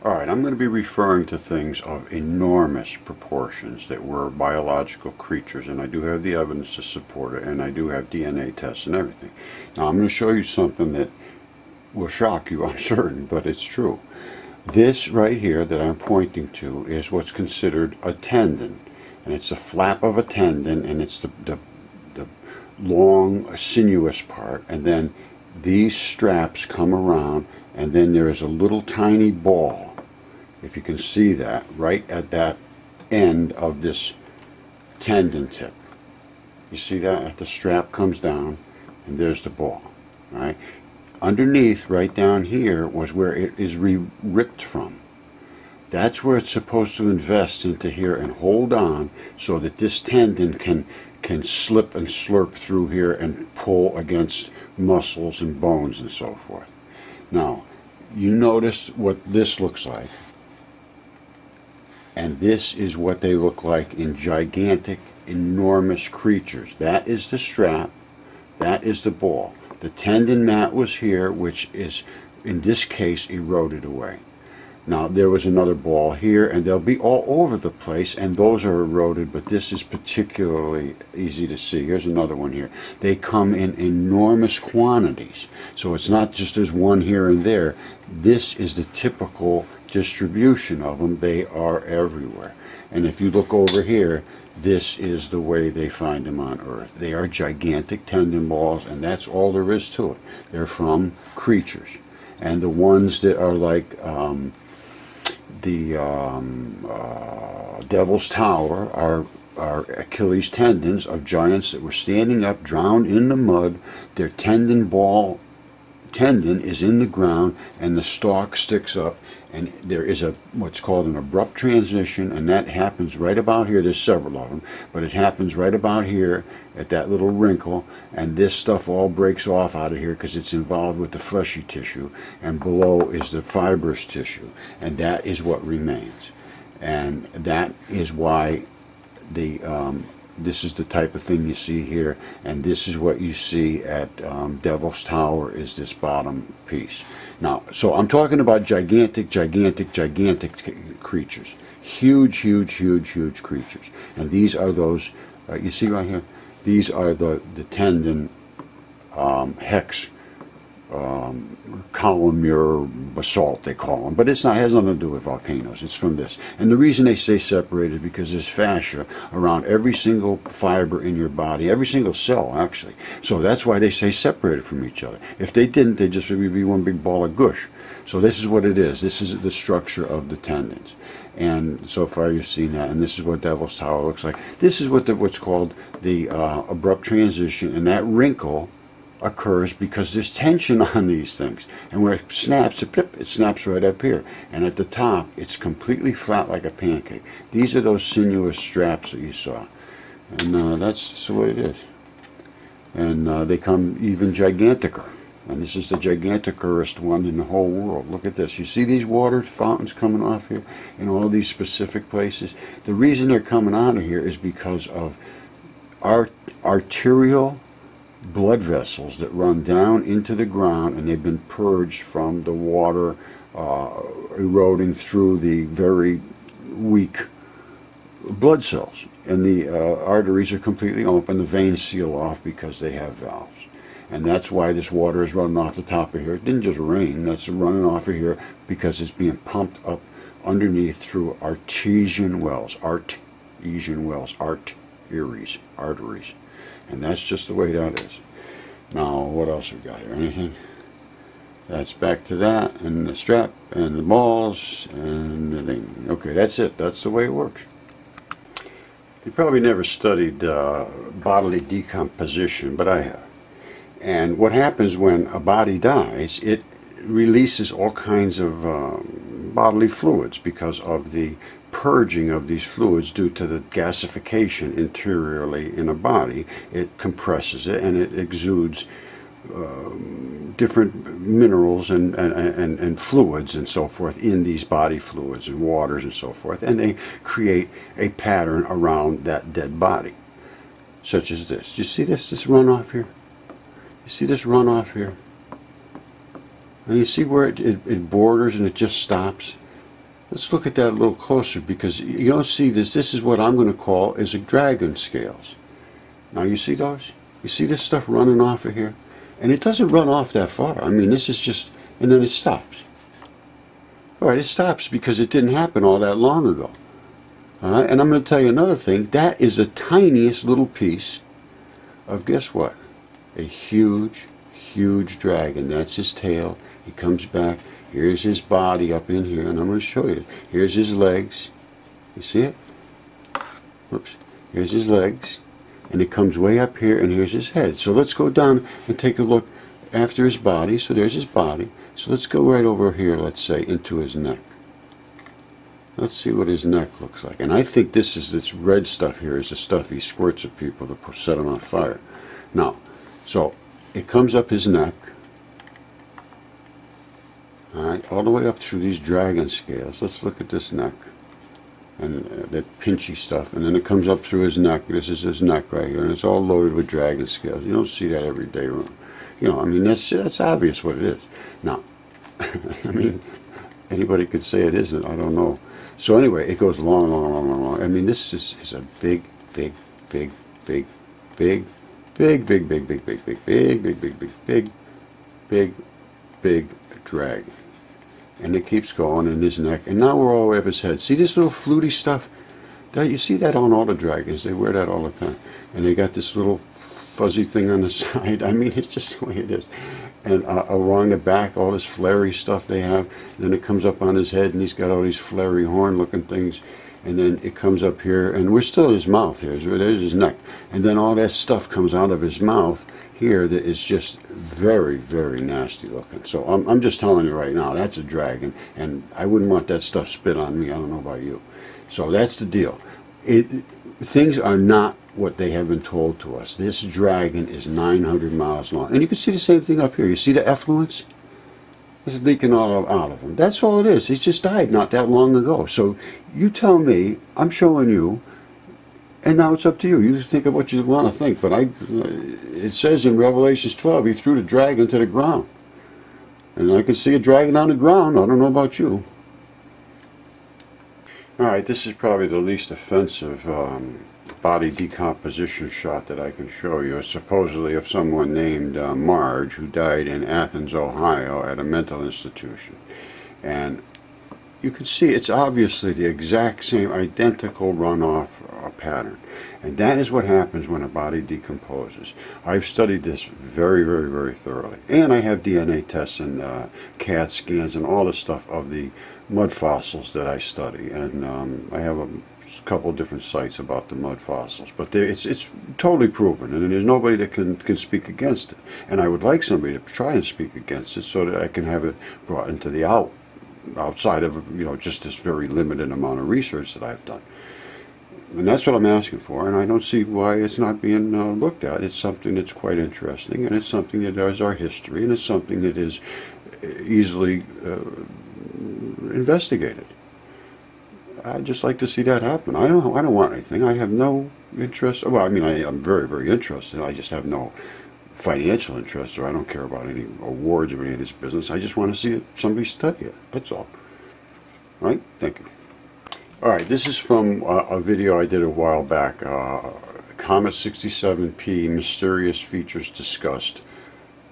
Alright, I'm going to be referring to things of enormous proportions that were biological creatures, and I do have the evidence to support it, and I do have DNA tests and everything. Now I'm going to show you something that will shock you, I'm certain, but it's true. This right here that I'm pointing to is what's considered a tendon, and it's a flap of a tendon, and it's the long sinuous part, and then these straps come around, and then there is a little tiny ball, if you can see that, right at that end of this tendon tip. You see that? The strap comes down, and there's the ball. Right? Underneath, right down here, was where it is ripped from. That's where it's supposed to invest into here and hold on so that this tendon can slip and slurp through here and pull against muscles and bones and so forth. Now, you notice what this looks like. And this is what they look like in gigantic, enormous creatures. That is the strap. That is the ball. The tendon mat was here, which is, in this case, eroded away. Now, there was another ball here, and they'll be all over the place, and those are eroded, but this is particularly easy to see. Here's another one here. They come in enormous quantities, so it's not just there's one here and there. This is the typical distribution of them. They are everywhere. And if you look over here, this is the way they find them on Earth. They are gigantic tendon balls, and that's all there is to it. They're from creatures. And the ones that are like Devil's Tower are Achilles tendons of giants that were standing up, drowned in the mud. Their tendon is in the ground, and the stalk sticks up, and there is what's called an abrupt transition, and that happens right about here. There's several of them, but it happens right about here at that little wrinkle, and this stuff all breaks off out of here because it's involved with the fleshy tissue, and below is the fibrous tissue, and that is what remains. And that is why this is the type of thing you see here, and this is what you see at Devil's Tower, is this bottom piece. Now, so I'm talking about gigantic creatures. Huge creatures. And these are those, you see right here, these are the tendon hex columnar basalt, they call them, but it's not, has nothing to do with volcanoes. It's from this. And the reason they stay separated is because there's fascia around every single fiber in your body, every single cell actually. So that's why they stay separated from each other. If they didn't, they'd just be one big ball of gush. So this is what it is. This is the structure of the tendons. And so far you've seen that, and this is what Devil's Tower looks like. This is what's called the abrupt transition, and that wrinkle occurs because there's tension on these things, and when it snaps, it snaps right up here, and at the top it's completely flat like a pancake. These are those sinuous straps that you saw, and that's the way it is. And they come even giganticer, and this is the giganticerest one in the whole world. Look at this. You see these water fountains coming off here in all these specific places? The reason they're coming out of here is because of arterial blood vessels that run down into the ground, and they've been purged from the water eroding through the very weak blood cells, and the arteries are completely open. The veins seal off because they have valves, and that's why this water is running off the top of here. It didn't just rain. That's running off of here because it's being pumped up underneath through artesian wells, arteries. And that's just the way that is. Now, what else we got here? Anything? That's back to that, and the strap, and the balls, and the thing. Okay, that's it. That's the way it works. You probably never studied bodily decomposition, but I have. And what happens when a body dies, it releases all kinds of bodily fluids because of the purging of these fluids due to the gasification interiorly in a body. It compresses it, and it exudes different minerals and fluids and so forth in these body fluids and waters and so forth, and they create a pattern around that dead body, such as this. You see this runoff here? You see this runoff here? And you see where it borders and it just stops? Let's look at that a little closer, because you don't see this. This is what I'm going to call is a dragon scales. Now you see those? You see this stuff running off of here? And it doesn't run off that far. I mean, this is just, and then it stops. All right, it stops because it didn't happen all that long ago. All right, and I'm going to tell you another thing. That is the tiniest little piece of, guess what? A huge, huge dragon. That's his tail. He comes back. Here's his body up in here, and I'm going to show you. Here's his legs. You see it? Whoops. Here's his legs. And it comes way up here, and here's his head. So let's go down and take a look after his body. So there's his body. So let's go right over here, let's say, into his neck. Let's see what his neck looks like. And I think this red stuff here is the stuff he squirts at people to set them on fire. Now, so it comes up his neck. All right, all the way up through these dragon scales. Let's look at this neck. And that pinchy stuff, and then it comes up through his neck. This is his neck right here, and it's all loaded with dragon scales. You don't see that every day. You know, I mean, that's obvious what it is. Now, I mean, anybody could say it isn't. I don't know. So anyway, it goes long, long, long, long, long. I mean, this is a big, big, big, big, big, big, big, big, big, big, big, big, big, big, big, big, big, big dragon. And it keeps going in his neck, and now we're all the way up his head. See this little fluty stuff? You see that on all the dragons. They wear that all the time. And they got this little fuzzy thing on the side. I mean, it's just the way it is. And along the back, all this flary stuff they have. And then it comes up on his head, and he's got all these flary horn-looking things. And then it comes up here, and we're still in his mouth here. There's his neck. And then all that stuff comes out of his mouth here that is just very, very nasty looking. So I'm just telling you right now, that's a dragon, and I wouldn't want that stuff spit on me. I don't know about you. So that's the deal. Things are not what they have been told to us. This dragon is 900 miles long. And you can see the same thing up here. You see the effluence? It's leaking all out of him. That's all it is. He's just died not that long ago. So you tell me, I'm showing you, and now it's up to you. You think of what you want to think. But it says in Revelation 12, he threw the dragon to the ground. And I can see a dragon on the ground. I don't know about you. Alright, this is probably the least offensive body decomposition shot that I can show you. It's supposedly of someone named Marge, who died in Athens, Ohio at a mental institution. And you can see it's obviously the exact same identical runoff pattern. And that is what happens when a body decomposes. I've studied this very, very, very thoroughly. And I have DNA tests and CAT scans and all the stuff of the mud fossils that I study. And I have a couple different sites about the mud fossils. But it's totally proven, and there's nobody that can speak against it. And I would like somebody to try and speak against it so that I can have it brought into the outside of, you know, just this very limited amount of research that I've done. And that's what I'm asking for, and I don't see why it's not being looked at. It's something that's quite interesting, and it's something that is our history, and it's something that is easily investigated. I'd just like to see that happen. I don't want anything. I have no interest. Well, I mean, I'm very, very interested. I just have no financial interest, or I don't care about any awards or any of this business. I just want to see somebody study it. That's all. All right? Thank you. All right, this is from a video I did a while back. Comet 67P, mysterious features discussed, ...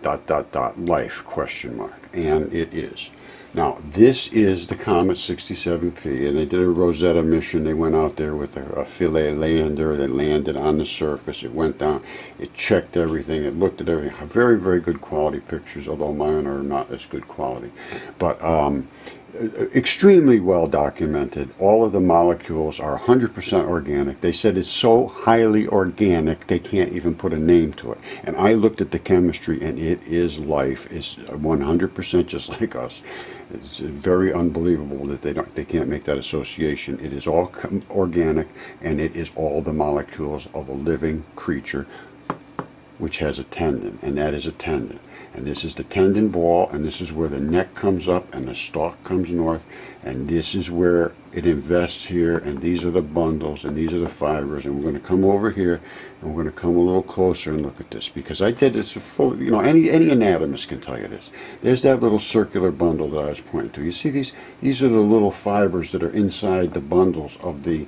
life, ? And it is. Now, this is the Comet 67P, and they did a Rosetta mission. They went out there with a Philae lander. They landed on the surface. It went down. It checked everything. It looked at everything. Very, very good quality pictures, although mine are not as good quality. But extremely well documented. All of the molecules are 100% organic. They said it's so highly organic they can't even put a name to it. And I looked at the chemistry, and it is life. It's 100% just like us. It's very unbelievable that they can't make that association. It is all organic, and it is all the molecules of a living creature which has a tendon, and that is a tendon. And this is the tendon ball, and this is where the neck comes up and the stalk comes north, and this is where it invests here, and these are the bundles, and these are the fibers, and we're going to come over here, and we're going to come a little closer and look at this, because I did this full, you know, any anatomist can tell you this. There's that little circular bundle that I was pointing to. You see these? These are the little fibers that are inside the bundles of the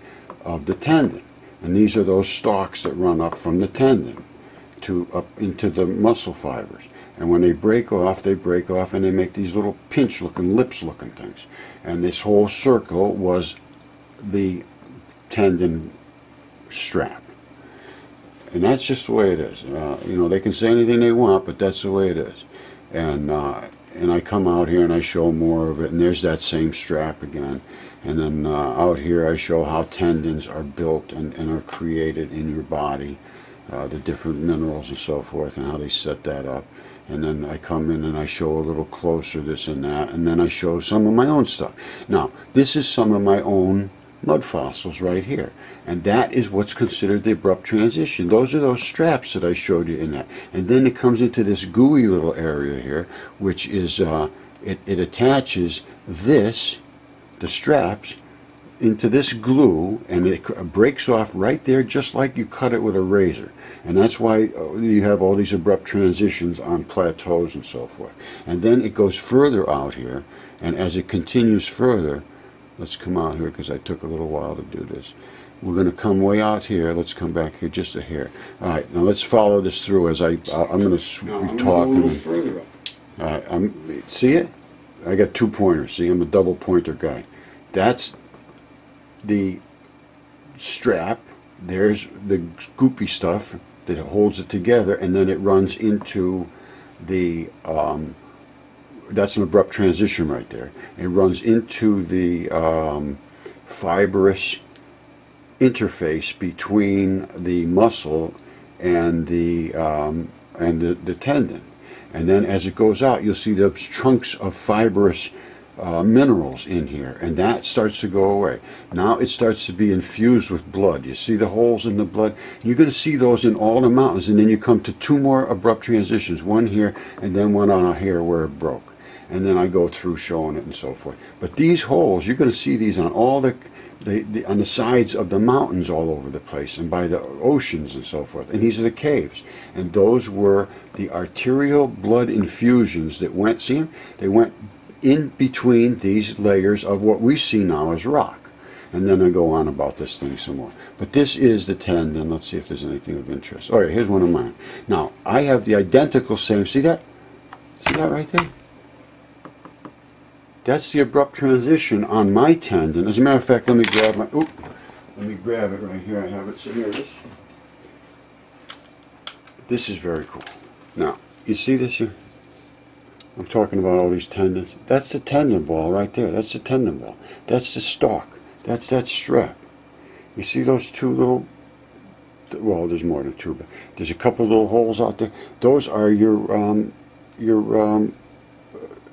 tendon, and these are those stalks that run up from the tendon to up into the muscle fibers. And when they break off, and they make these little pinch-looking, lips-looking things. And this whole circle was the tendon strap. And that's just the way it is. You know, they can say anything they want, but that's the way it is. And I come out here and I show more of it, and there's that same strap again. And then out here I show how tendons are built and are created in your body, the different minerals and so forth, and how they set that up. And then I come in and I show a little closer this and that, and then I show some of my own stuff. Now, this is some of my own mud fossils right here, and that is what's considered the abrupt transition. Those are those straps that I showed you in that. And then it comes into this gooey little area here, which is, it attaches this, the straps, into this glue, and it breaks off right there just like you cut it with a razor. And that's why you have all these abrupt transitions on plateaus and so forth. And then it goes further out here, and as it continues further, let's come out here because I took a little while to do this. We're going to come way out here. Let's come back here just a hair. All right, now let's follow this through as I'm going to be talking. A little further up. All right, see it? I got 2 pointers. See, I'm a double pointer guy. That's the strap. There's the goopy stuff that holds it together, and then it runs into the that's an abrupt transition right there. It runs into the fibrous interface between the muscle and the tendon. And then as it goes out, you'll see those chunks of fibrous minerals in here, and that starts to go away. Now it starts to be infused with blood. You see the holes in the blood? You're going to see those in all the mountains, and then you come to 2 more abrupt transitions, one here and then one on a hair where it broke. And then I go through showing it and so forth. But these holes, you're going to see these on all on the sides of the mountains all over the place, and by the oceans and so forth. And these are the caves. And those were the arterial blood infusions that went, see them? They went in between these layers of what we see now as rock. And then I go on about this thing some more. But this is the tendon. Let's see if there's anything of interest. All right, here's one of mine. Now, I have the identical same, see that? See that right there? That's the abrupt transition on my tendon. As a matter of fact, let me grab it right here. I have it. So here it is. This is very cool. Now, you see this here? I'm talking about all these tendons. That's the tendon ball right there. That's the tendon ball. That's the stalk. That's that strap. You see those 2 little, well, there's more than 2, but there's a couple little holes out there. Those are your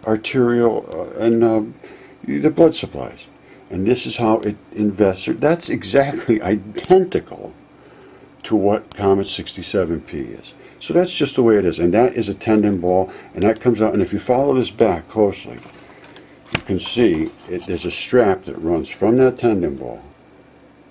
arterial and the blood supplies. And this is how it invests. That's exactly identical to what Comet 67P is. So that's just the way it is, and that is a tendon ball, and that comes out, and if you follow this back closely, you can see there's a strap that runs from that tendon ball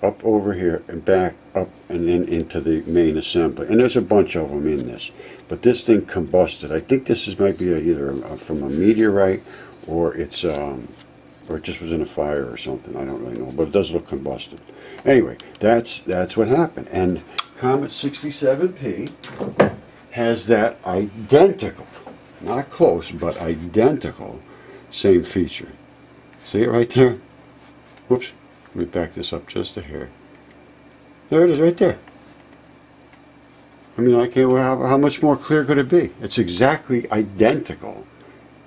up over here and back up and then into the main assembly. And there's a bunch of them in this, but this thing combusted. I think this might be either from a meteorite, or it's or it just was in a fire or something. I don't really know, but it does look combusted. Anyway, that's what happened, and Comet 67P has that identical, not close, but identical same feature. See it right there? Whoops, let me back this up just a hair. There it is right there. I mean, I can't, how much more clear could it be? It's exactly identical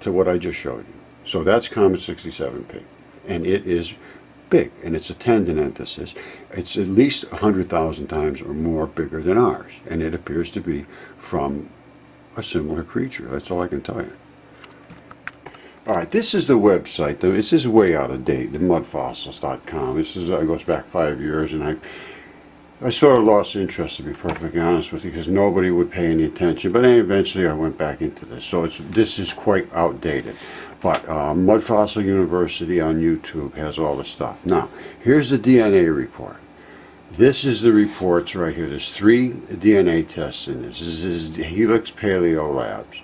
to what I just showed you. So that's Comet 67P, and it is big, and it's a tendon enthesis. It's at least 100,000 times or more bigger than ours, and it appears to be from a similar creature. That's all I can tell you. All right, this is the website. This is way out of date, the mudfossils.com. This is goes back 5 years, and I sort of lost interest, to be perfectly honest with you, because nobody would pay any attention. But then eventually I went back into this. So this is quite outdated. But Mudfossil University on YouTube has all the stuff. Now, here's the DNA report. This is the reports right here. There's 3 DNA tests in this. This is Helix Paleo Labs.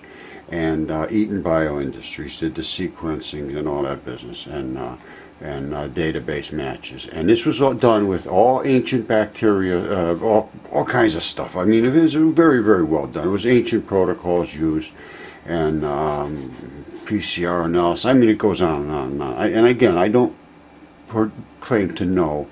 And Eaton Bioindustries did the sequencing and all that business, and database matches. And this was all done with all ancient bacteria, all kinds of stuff. I mean, it was very, very well done. It was ancient protocols used, and PCR analysis. I mean, it goes on and on and on. And again, I don't claim to know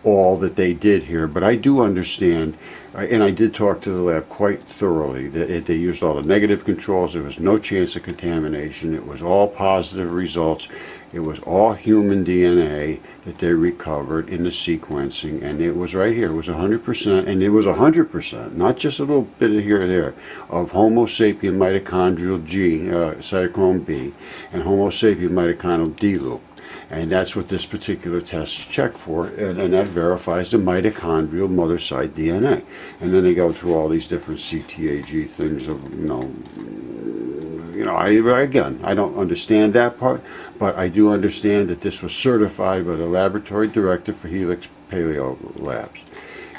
all that they did here, but I do understand, and I did talk to the lab quite thoroughly, that they used all the negative controls. There was no chance of contamination. It was all positive results. It was all human DNA that they recovered in the sequencing, and it was right here. It was 100%, and it was 100%, not just a little bit of here or there, of Homo sapien mitochondrial G, cytochrome B, and Homo sapien mitochondrial D loop. And that's what this particular test is checked for, and that verifies the mitochondrial mother side DNA. And then they go through all these different CTAG things of, again, I don't understand that part, but I do understand that this was certified by the laboratory director for Helix Paleo Labs,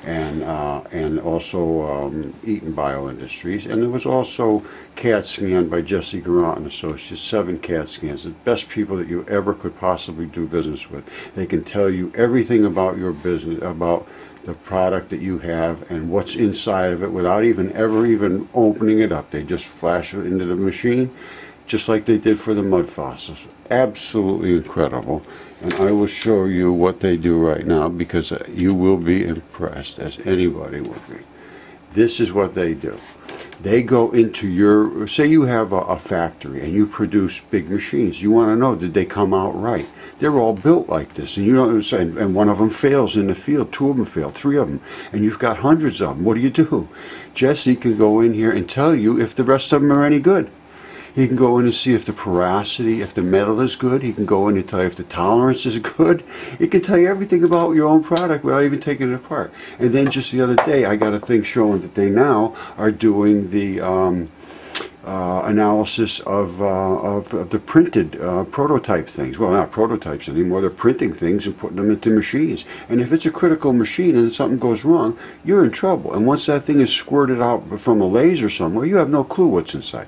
and also Eaton Bioindustries, and it was also CAT scanned by Jesse Garant and Associates, 7 CAT scans, the best people that you ever could possibly do business with. They can tell you everything about your business, about the product that you have and what's inside of it without ever opening it up. They just flash it into the machine, just like they did for the mud fossils. Absolutely incredible. And I will show you what they do right now, because you will be impressed, as anybody would be. This is what they do. They go into your, say you have a factory and you produce big machines. You want to know, did they come out right? They're all built like this, and you don't, and one of them fails in the field, 2 of them fail, 3 of them, and you've got hundreds of them. What do? Jesse can go in here and tell you if the rest of them are any good. He can go in and see if the porosity, if the metal is good. He can go in and tell you if the tolerance is good. He can tell you everything about your own product without even taking it apart. And then just the other day, I got a thing showing that they now are doing the analysis of the printed prototype things. Well, not prototypes anymore. They're printing things and putting them into machines. And if it's a critical machine and something goes wrong, you're in trouble. And once that thing is squirted out from a laser somewhere, you have no clue what's inside.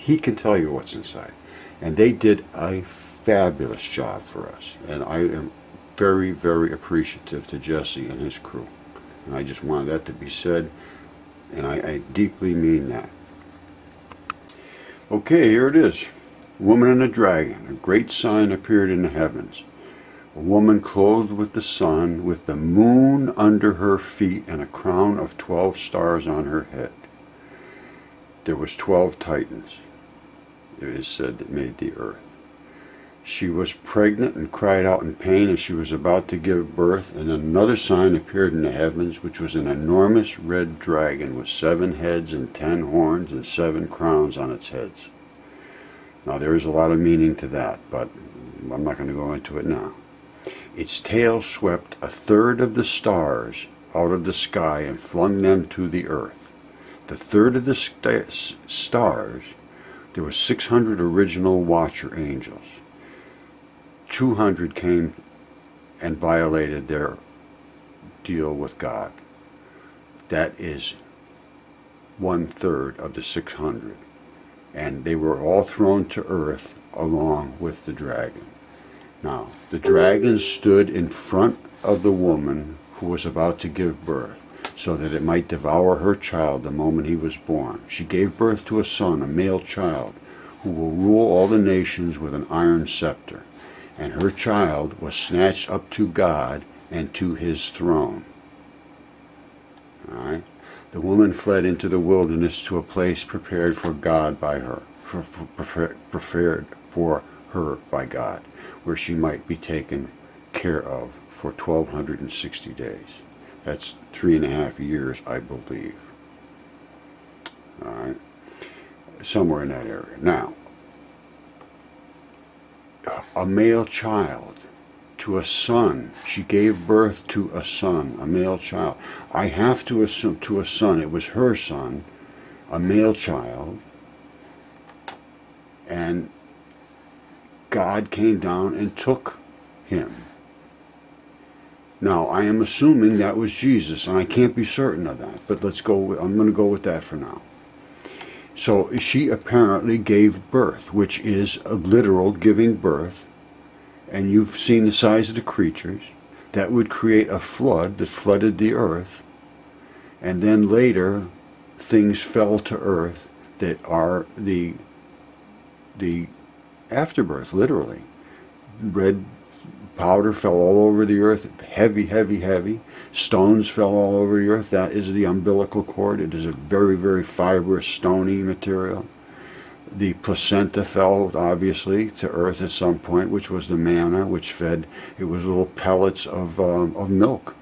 He can tell you what's inside. And they did a fabulous job for us. And I am very, very appreciative to Jesse and his crew. And I just wanted that to be said. And I deeply mean that. Okay, here it is. Woman and a dragon. A great sign appeared in the heavens. A woman clothed with the sun, with the moon under her feet, and a crown of 12 stars on her head. There was 12 titans, it is said, that made the earth. She was pregnant and cried out in pain as she was about to give birth, and another sign appeared in the heavens, which was an enormous red dragon with 7 heads and 10 horns and 7 crowns on its heads. Now there is a lot of meaning to that, but I'm not going to go into it now. Its tail swept 1/3 of the stars out of the sky and flung them to the earth. The 1/3 of the stars, there were 600 original watcher angels. 200 came and violated their deal with God. That is 1/3 of the 600. And they were all thrown to earth along with the dragon. Now, the dragon stood in front of the woman who was about to give birth, so that it might devour her child the moment he was born. She gave birth to a son, a male child, who will rule all the nations with an iron scepter. And her child was snatched up to God and to his throne. All right? The woman fled into the wilderness to a place prepared for God by her, prepared for her by God, where she might be taken care of for 1,260 days. That's 3.5 years, I believe. All right, somewhere in that area. Now, a male child to a son. She gave birth to a son, a male child. I have to assume to a son. It was her son, a male child. And God came down and took him. Now, I am assuming that was Jesus, and I can't be certain of that, but I'm going to go with that for now. So she apparently gave birth, which is a literal giving birth, and you've seen the size of the creatures. That would create a flood that flooded the earth, and then later things fell to earth that are the afterbirth, literally. Red powder fell all over the earth, heavy, heavy, heavy. Stones fell all over the earth. That is the umbilical cord. It is a very, very fibrous, stony material. The placenta fell, obviously, to earth at some point, which was the manna, which fed. It was little pellets of milk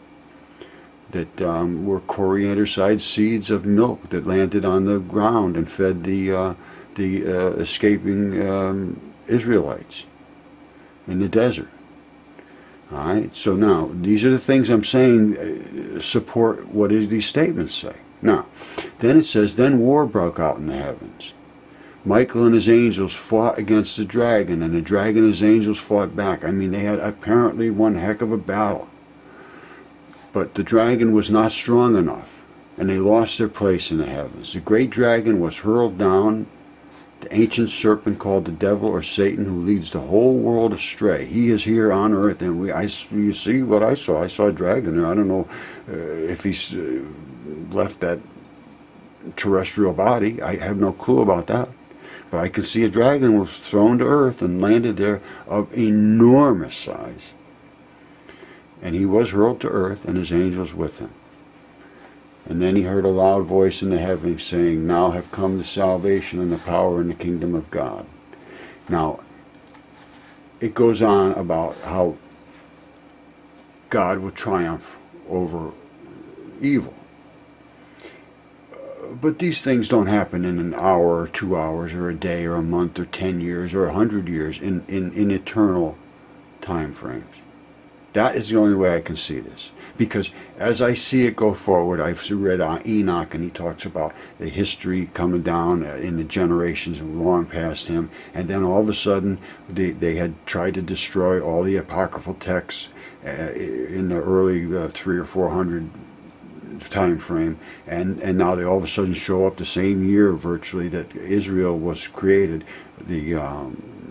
that were coriander-sized seeds of milk that landed on the ground and fed the escaping Israelites in the desert. All right, so now these are the things I'm saying support what these statements say. Now, then it says, then war broke out in the heavens. Michael and his angels fought against the dragon, and the dragon and his angels fought back. I mean, they had apparently one heck of a battle. But the dragon was not strong enough, and they lost their place in the heavens. The great dragon was hurled down, the ancient serpent called the devil or Satan, who leads the whole world astray. He is here on earth, and you see what I saw. I saw a dragon there. I don't know if he's left that terrestrial body. I have no clue about that. But I can see a dragon was thrown to earth and landed there of enormous size. And he was hurled to earth, and his angels with him. And then he heard a loud voice in the heavens saying, now have come the salvation and the power and the kingdom of God. Now, it goes on about how God would triumph over evil. But these things don't happen in an hour or 2 hours or a day or a month or 10 years or 100 years in eternal time frames. That is the only way I can see this. Because as I see it go forward, I've read Enoch, and he talks about the history coming down in the generations long past him, and then all of a sudden they had tried to destroy all the apocryphal texts in the early 300 or 400 time frame, and now they all of a sudden show up the same year virtually that Israel was created. The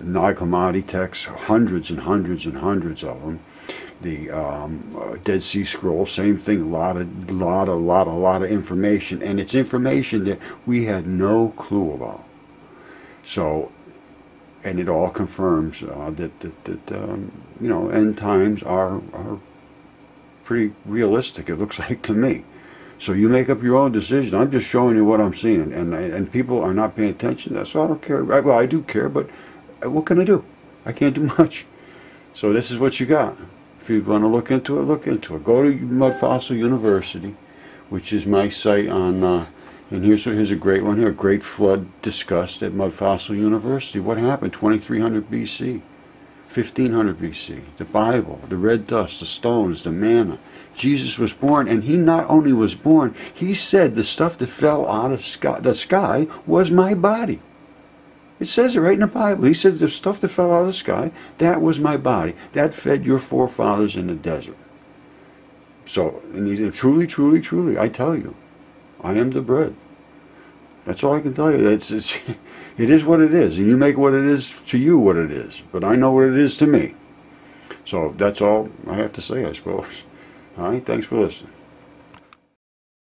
Nag Hammadi texts, hundreds and hundreds and hundreds of them. The Dead Sea Scrolls, same thing, a lot of information, and it's information that we had no clue about. So, and it all confirms that end times are pretty realistic. It looks like to me. So you make up your own decision. I'm just showing you what I'm seeing, and people are not paying attention. So I don't care. Well, I do care, but what can I do? I can't do much. So this is what you got. If you want to look into it, look into it. Go to Mudfossil University, which is my site on, and here's a great one here, Great Flood discussed at Mudfossil University. What happened 2300 BC, 1500 BC, the Bible, the red dust, the stones, the manna. Jesus was born, and he not only was born, he said the stuff that fell out of the sky was my body. It says it right in the Bible. He said the stuff that fell out of the sky, that was my body. That fed your forefathers in the desert. So, and he said, truly, truly, truly, I tell you, I am the bread. That's all I can tell you. It is what it is. And you make what it is to you what it is. But I know what it is to me. So that's all I have to say, I suppose. All right, thanks for listening.